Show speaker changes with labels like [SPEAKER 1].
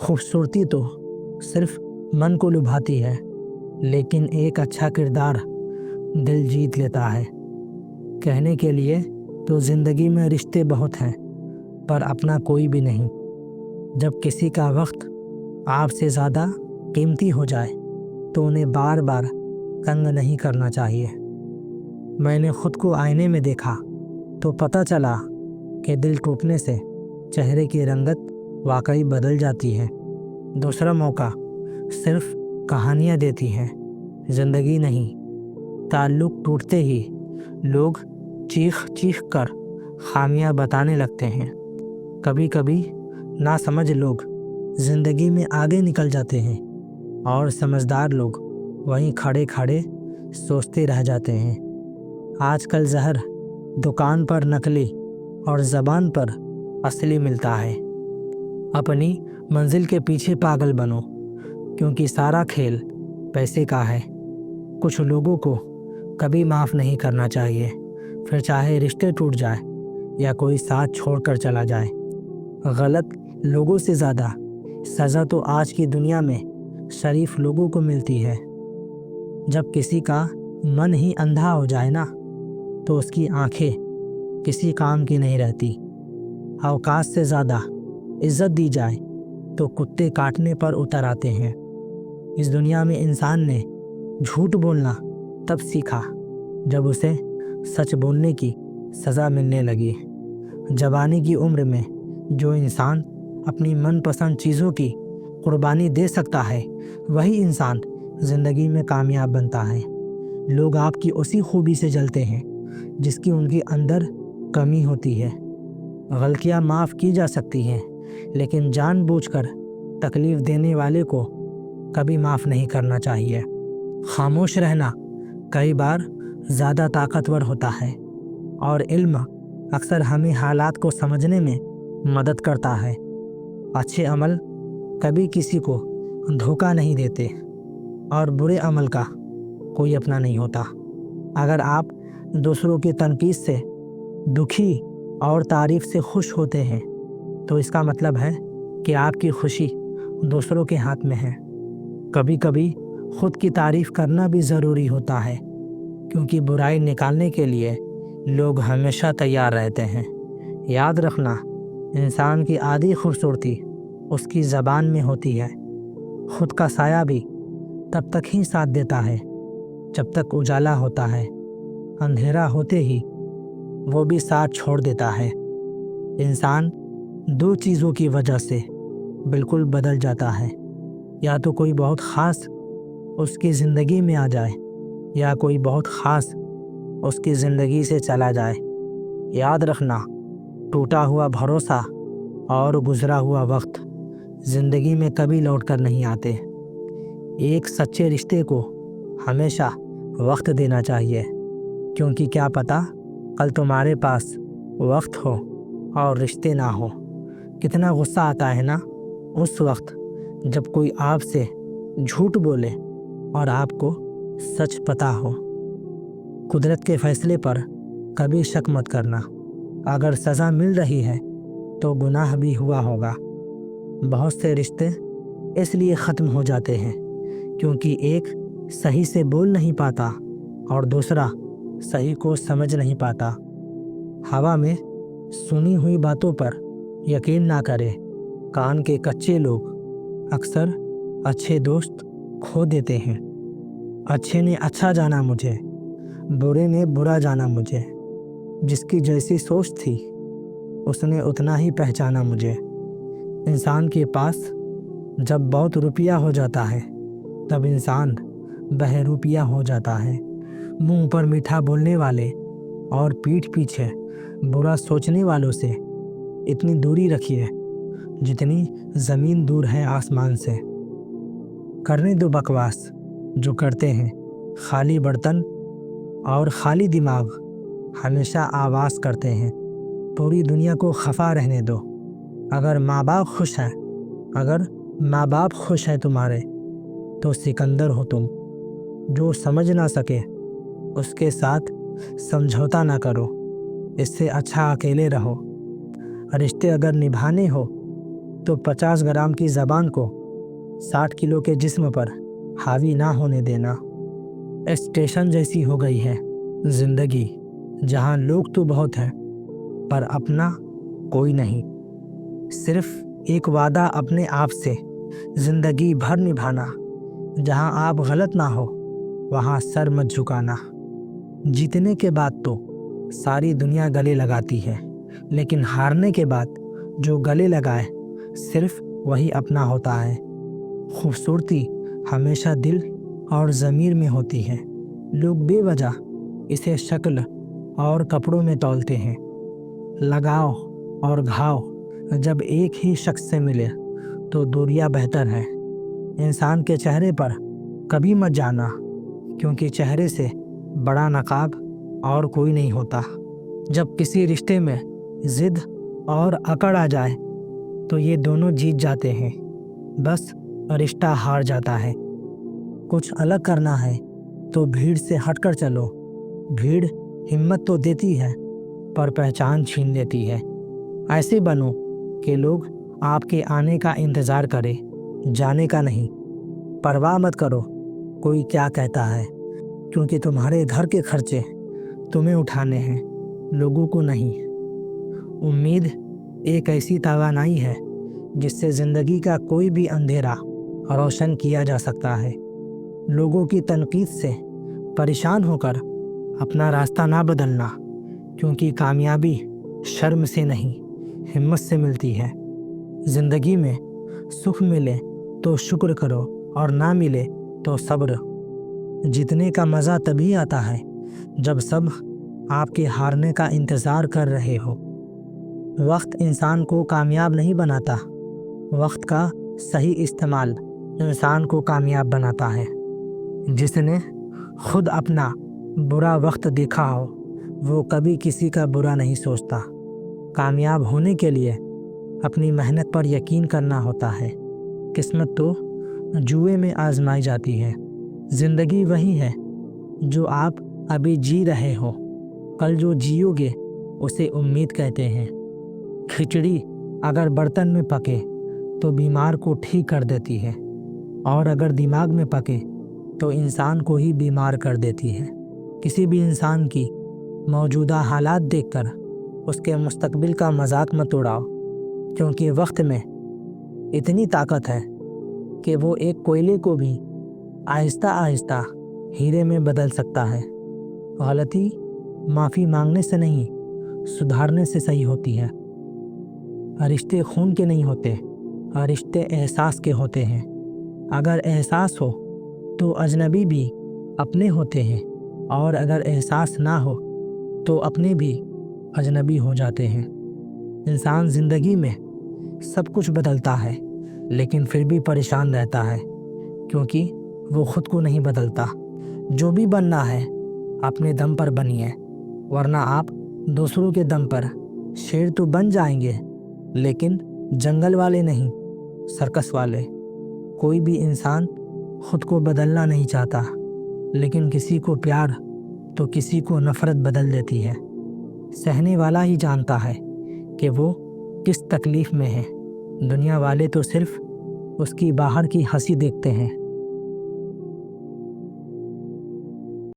[SPEAKER 1] خوبصورتی تو صرف من کو لبھاتی ہے، لیکن ایک اچھا کردار دل جیت لیتا ہے۔ کہنے کے لیے تو زندگی میں رشتے بہت ہیں، پر اپنا کوئی بھی نہیں۔ جب کسی کا وقت آپ سے زیادہ قیمتی ہو جائے تو انہیں بار بار تنگ نہیں کرنا چاہیے۔ میں نے خود کو آئینے میں دیکھا تو پتہ چلا کہ دل ٹوٹنے سے چہرے کی رنگت واقعی بدل جاتی ہے۔ دوسرا موقع صرف کہانیاں دیتی ہیں، زندگی نہیں۔ تعلق ٹوٹتے ہی لوگ چیخ چیخ کر خامیاں بتانے لگتے ہیں۔ کبھی کبھی ناسمجھ لوگ زندگی میں آگے نکل جاتے ہیں اور سمجھدار لوگ وہیں کھڑے کھڑے سوچتے رہ جاتے ہیں۔ آج کل زہر دکان پر نکلی اور زبان پر اصلی ملتا ہے۔ اپنی منزل کے پیچھے پاگل بنو، کیونکہ سارا کھیل پیسے کا ہے۔ کچھ لوگوں کو کبھی معاف نہیں کرنا چاہیے، پھر چاہے رشتے ٹوٹ جائے یا کوئی ساتھ چھوڑ کر چلا جائے۔ غلط لوگوں سے زیادہ سزا تو آج کی دنیا میں شریف لوگوں کو ملتی ہے۔ جب کسی کا من ہی اندھا ہو جائے نا، تو اس کی آنکھیں کسی کام کی نہیں رہتی۔ اوقات سے زیادہ عزت دی جائے تو کتے کاٹنے پر اتر آتے ہیں۔ اس دنیا میں انسان نے جھوٹ بولنا تب سیکھا جب اسے سچ بولنے کی سزا ملنے لگی۔ جوانی کی عمر میں جو انسان اپنی من پسند چیزوں کی قربانی دے سکتا ہے، وہی انسان زندگی میں کامیاب بنتا ہے۔ لوگ آپ کی اسی خوبی سے جلتے ہیں جس کی ان کے اندر کمی ہوتی ہے۔ غلطیاں معاف کی جا سکتی ہیں، لیکن جان بوجھ کر تکلیف دینے والے کو کبھی معاف نہیں کرنا چاہیے۔ خاموش رہنا کئی بار زیادہ طاقتور ہوتا ہے، اور علم اکثر ہمیں حالات کو سمجھنے میں مدد کرتا ہے۔ اچھے عمل کبھی کسی کو دھوکہ نہیں دیتے، اور برے عمل کا کوئی اپنا نہیں ہوتا۔ اگر آپ دوسروں کی تنقید سے دکھی اور تعریف سے خوش ہوتے ہیں تو اس کا مطلب ہے کہ آپ کی خوشی دوسروں کے ہاتھ میں ہے۔ کبھی کبھی خود کی تعریف کرنا بھی ضروری ہوتا ہے، کیونکہ برائی نکالنے کے لیے لوگ ہمیشہ تیار رہتے ہیں۔ یاد رکھنا، انسان کی آدھی خوبصورتی اس کی زبان میں ہوتی ہے۔ خود کا سایہ بھی تب تک ہی ساتھ دیتا ہے جب تک اجالا ہوتا ہے، اندھیرا ہوتے ہی وہ بھی ساتھ چھوڑ دیتا ہے۔ انسان دو چیزوں کی وجہ سے بالکل بدل جاتا ہے، یا تو کوئی بہت خاص اس کی زندگی میں آ جائے، یا کوئی بہت خاص اس کی زندگی سے چلا جائے۔ یاد رکھنا، ٹوٹا ہوا بھروسہ اور گزرا ہوا وقت زندگی میں کبھی لوٹ کر نہیں آتے۔ ایک سچے رشتے کو ہمیشہ وقت دینا چاہیے، کیونکہ کیا پتہ کل تمہارے پاس وقت ہو اور رشتے نہ ہو۔ کتنا غصہ آتا ہے نا اس وقت جب کوئی آپ سے جھوٹ بولے اور آپ کو سچ پتہ ہو۔ قدرت کے فیصلے پر کبھی شک مت کرنا۔ اگر سزا مل رہی ہے تو گناہ بھی ہوا ہوگا۔ بہت سے رشتے اس لیے ختم ہو جاتے ہیں کیونکہ ایک صحیح سے بول نہیں پاتا اور دوسرا صحیح کو سمجھ نہیں پاتا۔ ہوا میں سنی ہوئی باتوں پر یقین نہ کرے۔ کان کے کچے لوگ اکثر اچھے دوست کھو دیتے ہیں۔ اچھے نے اچھا جانا مجھے، برے نے برا جانا مجھے۔ جس کی جیسی سوچ تھی اس نے اتنا ہی پہچانا مجھے۔ انسان کے پاس جب بہت روپیہ ہو جاتا ہے تب انسان بے روپیہ ہو جاتا ہے۔ منہ پر میٹھا بولنے والے اور پیٹھ پیچھے برا سوچنے والوں سے اتنی دوری رکھیے جتنی زمین دور ہے آسمان سے۔ کرنے دو بکواس جو کرتے ہیں، خالی برتن اور خالی دماغ ہمیشہ آواز کرتے ہیں۔ پوری دنیا کو خفا رہنے دو۔ اگر ماں باپ خوش ہیں تمہارے تو سکندر ہو تم۔ جو سمجھ نہ سکے اس کے ساتھ سمجھوتا نہ کرو، اس سے اچھا اکیلے رہو۔ رشتے اگر نبھانے ہو تو 50 گرام کی زبان کو 60 کلو کے جسم پر حاوی نہ ہونے دینا۔ اسٹیشن جیسی ہو گئی ہے زندگی، جہاں لوگ تو بہت ہیں پر اپنا کوئی نہیں۔ صرف ایک وعدہ اپنے آپ سے زندگی بھر نبھانا، جہاں آپ غلط نہ ہو وہاں سر مت جھکانا۔ جیتنے کے بعد تو ساری دنیا گلے لگاتی ہے، لیکن ہارنے کے بعد جو گلے لگائے صرف وہی اپنا ہوتا ہے۔ خوبصورتی ہمیشہ دل اور ضمیر میں ہوتی ہے۔ لوگ بے وجہ اسے شکل اور کپڑوں میں تولتے ہیں۔ لگاؤ اور گھاؤ جب ایک ہی شخص سے ملے تو دوریاں بہتر ہے۔ انسان کے چہرے پر کبھی مت جانا، کیونکہ چہرے سے بڑا نقاب اور کوئی نہیں ہوتا۔ جب کسی رشتے میں ضد اور اکڑ آ جائے تو یہ دونوں جیت جاتے ہیں، بس رشتہ ہار جاتا ہے۔ کچھ الگ کرنا ہے تو بھیڑ سے ہٹ کر چلو۔ بھیڑ ہمت تو دیتی ہے پر پہچان چھین لیتی ہے۔ ایسے بنو کہ لوگ آپ کے آنے کا انتظار کرے، جانے کا نہیں۔ پرواہ مت کرو کوئی کیا کہتا ہے، کیونکہ تمہارے گھر کے خرچے تمہیں اٹھانے ہیں، لوگوں کو نہیں۔ امید ایک ایسی توانائی ہے جس سے زندگی کا کوئی بھی اندھیرا روشن کیا جا سکتا ہے۔ لوگوں کی تنقید سے پریشان ہو کر اپنا راستہ نہ بدلنا، کیونکہ کامیابی شرم سے نہیں ہمت سے ملتی ہے۔ زندگی میں سکھ ملے تو شکر کرو اور نہ ملے تو صبر۔ جیتنے کا مزہ تبھی آتا ہے جب سب آپ کے ہارنے کا انتظار کر رہے ہو۔ وقت انسان کو کامیاب نہیں بناتا، وقت کا صحیح استعمال انسان کو کامیاب بناتا ہے۔ جس نے خود اپنا برا وقت دیکھا ہو وہ کبھی کسی کا برا نہیں سوچتا۔ کامیاب ہونے کے لیے اپنی محنت پر یقین کرنا ہوتا ہے۔ قسمت تو جوئے میں آزمائی جاتی ہے۔ زندگی وہی ہے جو آپ ابھی جی رہے ہو، کل جو جیو گے اسے امید کہتے ہیں۔ کھچڑی اگر برتن میں پکے تو بیمار کو ٹھیک کر دیتی ہے، اور اگر دماغ میں پکے تو انسان کو ہی بیمار کر دیتی ہے۔ کسی بھی انسان کی موجودہ حالات دیکھ کر اس کے مستقبل کا مذاق مت اڑاؤ، کیونکہ وقت میں اتنی طاقت ہے کہ وہ ایک کوئلے کو بھی آہستہ آہستہ ہیرے میں بدل سکتا ہے۔ غلطی معافی مانگنے سے نہیں، سدھارنے سے صحیح ہوتی ہے۔ رشتے خون کے نہیں ہوتے، رشتے احساس کے ہوتے ہیں۔ اگر احساس ہو تو اجنبی بھی اپنے ہوتے ہیں، اور اگر احساس نہ ہو تو اپنے بھی اجنبی ہو جاتے ہیں۔ انسان زندگی میں سب کچھ بدلتا ہے لیکن پھر بھی پریشان رہتا ہے، کیونکہ وہ خود کو نہیں بدلتا۔ جو بھی بننا ہے اپنے دم پر بنیے، ورنہ آپ دوسروں کے دم پر شیر تو بن جائیں گے لیکن جنگل والے نہیں، سرکس والے۔ کوئی بھی انسان خود کو بدلنا نہیں چاہتا، لیکن کسی کو پیار تو کسی کو نفرت بدل دیتی ہے۔ سہنے والا ہی جانتا ہے کہ وہ کس تکلیف میں ہے۔ دنیا والے تو صرف اس کی باہر کی ہنسی دیکھتے ہیں،